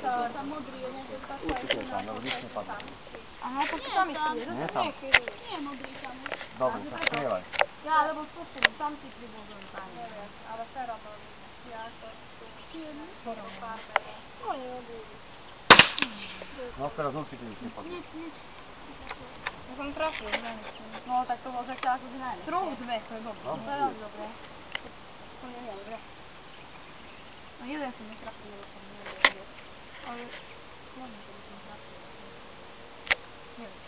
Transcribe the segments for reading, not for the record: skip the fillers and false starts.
Tam modrý, určite tam, lebo nič nepadne. Aha, tak to tam je. Nie tam. Nie modrý tam. Dobre, tak strieľaj. Ja, lebo spôsobom, tam si pribudol tam. Neviem, ale feromón. Ja to sú farbe. Oni modrý. No teraz určite nič nepadne. Ja som trafil, No tak to môže ešte ako by najmä. Trochu dve, to je dobré. No, To je veľmi dobré. To nie je dobré. No jeden som netrafil, lebo som nevedel. Ale možno, že by som trafil. Neviem.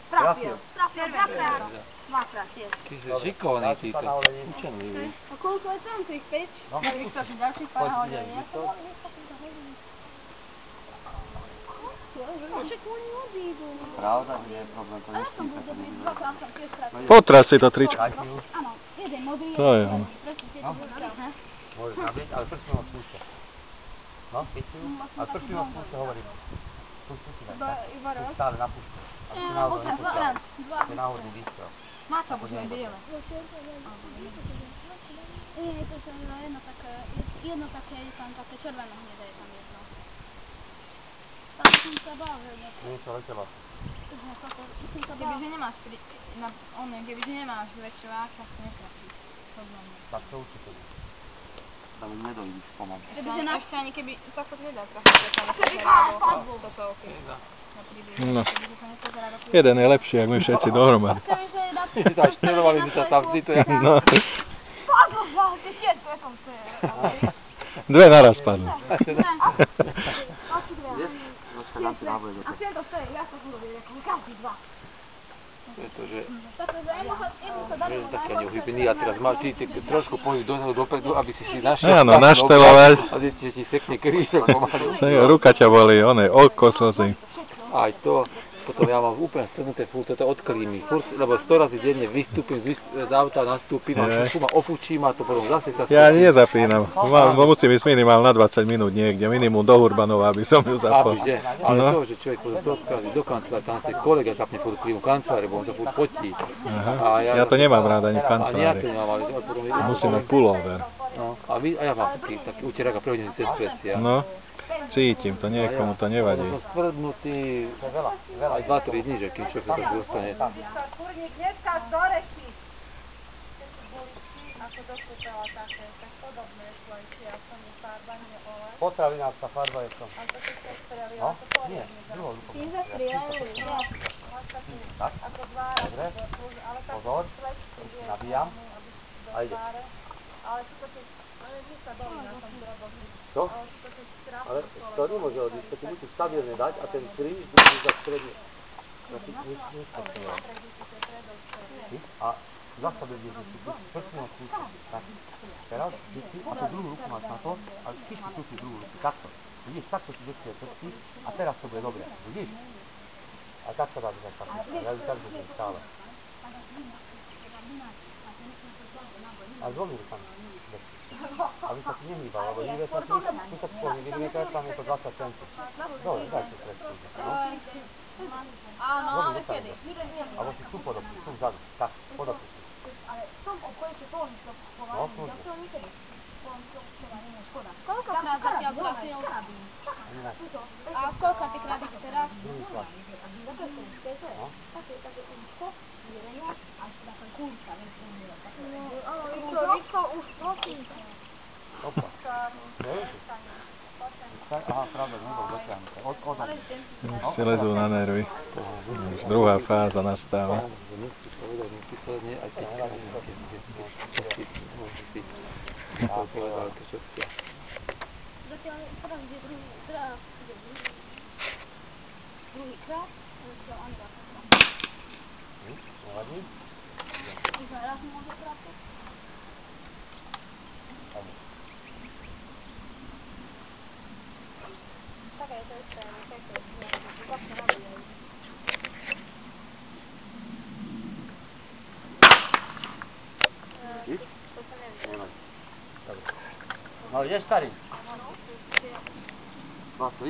Trafil. Trafil. Dvakrát, tiež. Ty si šikovný, ty to učenlivý. A koľko je tam tých peč? No, Vyskočí ďalších pár hodín, nie? Však oni odídu. Pravda, že nie je problém, to neštíka. Potráš si to tričko. Áno, jeden modrý. To je ono. Môžeš nabieť, ale prst mi ho skúste. No, keď si ju, ale prst mi ho skúste, hovorím. Skúste si dať, tak? Stále na pušku. A si náhodou nepúšťal. To je náhodný výstrel. Máca bude biele. Nie, to je jedno také, je tam také červené hnedé, je tam jedno. Tak som sa bavil. Niečo letelo. Kebyže nemáš kebyže nemáš väčšovák, tak to netrafíš. Tak to určite nie. Tam nedojdeš pomaly. Ešte ani keby, tak to nedá trafiť, to sa nepozerá, lebo to sa okej. No. Jeden je lepší, jak my všetci dohromady. Ty sa štrelovali, že sa tam vždy to jak... No. Dve naraz padli. A chcem to stojí, ja sa budú vedieť, každý dva. Pretože... Pretože jemu sa darí Nie je také neuhybný a teraz máš ty trošku pohyb dopredu, aby si našiel... Áno, naštelovať. A zistí, že ti sekne krížok pomaly. Ruka ťa bolí, oko slzy. Aj to, potom ja mám úplne strnuté furt toto od klímy, lebo 100 razy denne vystúpim z auta, nastúpim a šupu ma ofučím a to potom zase sa... Ja nezapínam, musím ísť minimálne na 20 minút niekde, minimum do Hurbanova, aby som ju zapol. Ale to, že človek potom doskazí do kancelárie, tam sa kolega zapne furt klímu kancelárie, bo on sa furt potí. Ja to nemám rád ani v kancelárii. Ani ja to nemám, ale potom... Musím mať pullover. No, a ja mám taký utierák a prehodený cez presia. No. Cítim, to niekomu to nevadí. To stvrdnutý aj 2-3 dní, že kým človek sa tak dostane. Kurník, neskáč do reky. Ako do kúpela také, tak podobné slajky, a som je farba, nie olej. Potravinárska farba je to. A to si sa strelila, No, to poriadne. nie, druhou rukou. Tým zastrieľali, no. Tak, Ako dva dobre. ale tak Pozor, nabíjam. A ide. Ale sú to tie, nič sa bolí na tom drobovi. Čo? Ale sú to tie strapy. Ale to nemôže odísť, to ti musíš stabilne dať a ten kríž budeš za stredne. A zase budeš si prstnou skúšať. Tak, teraz si, a tú druhú ruku máš na to, ale stišni tú druhú ruku, takto. Vidíš, takto si držíš prsty a teraz to bude dobre, vidíš? A tak sa dá držať takto, ja ju tak držím stále. Ale dvomi rukami. Aby sa ti nehýbal, lebo hýbe sa ti, tu sa ti pohne, vyhýbe tam je to 20 cm. Dobre, daj si predstavu. Áno, ale kedy? Alebo si tu podopí, tu vzadu, tak, podopí si. Ale v tom okolí sa polní to povolí, ja to niekedy. Koľkokrát zatiaľ trafil? A koľkokrát ich teraz? Druhýkrát. No. Také úzko, jerenia, a taká kúľka, áno, to už prosínka. Opa. Aha, pravda, nebol dosiahnuté. Si lezú na nervy. Už druhá fáza nastáva. Zatiaľ teraz ide druhýkrát, zatiaľ ani raz. Nevadí? Už aj raz môže trafiť. Tak je to isté, vlastne nabíjajú. To sa nevie. Nevadí. No, ideš starý? No, to